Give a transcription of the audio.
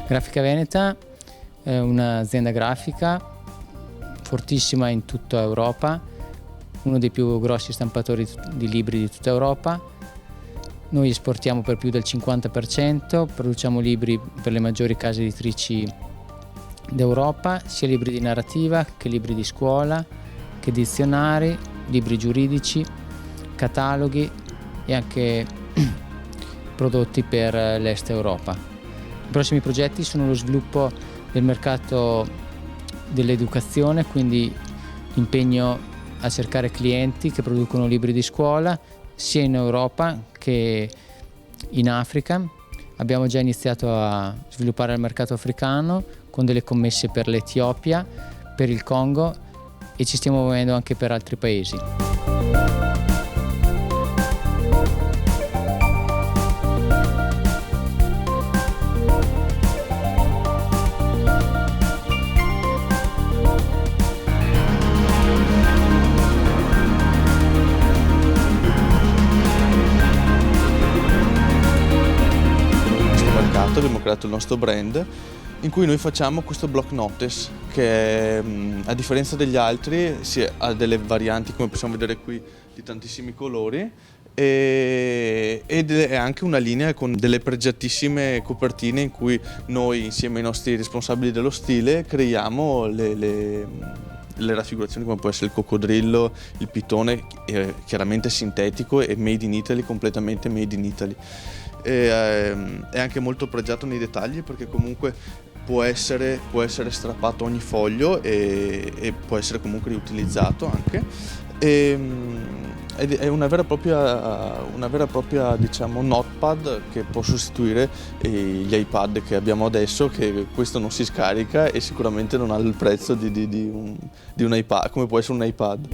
Grafica Veneta è un'azienda grafica fortissima in tutta Europa, uno dei più grossi stampatori di libri di tutta Europa. Noi esportiamo per più del 50%, produciamo libri per le maggiori case editrici d'Europa, sia libri di narrativa che libri di scuola, che dizionari, libri giuridici, cataloghi e anche prodotti per l'Est Europa. I prossimi progetti sono lo sviluppo del mercato dell'educazione, quindi impegno a cercare clienti che producono libri di scuola sia in Europa che in Africa. Abbiamo già iniziato a sviluppare il mercato africano con delle commesse per l'Etiopia, per il Congo e ci stiamo muovendo anche per altri paesi. Abbiamo creato il nostro brand in cui noi facciamo questo block notice che a differenza degli altri ha delle varianti, come possiamo vedere qui, di tantissimi colori ed è anche una linea con delle pregiatissime copertine in cui noi insieme ai nostri responsabili dello stile creiamo le raffigurazioni come può essere il coccodrillo, il pitone, chiaramente sintetico e made in Italy, completamente made in Italy. È anche molto pregiato nei dettagli perché comunque può essere strappato ogni foglio e può essere comunque riutilizzato anche. Ed è una vera e propria diciamo notepad che può sostituire gli iPad che abbiamo adesso, che questo non si scarica e sicuramente non ha il prezzo di un iPad, come può essere un iPad.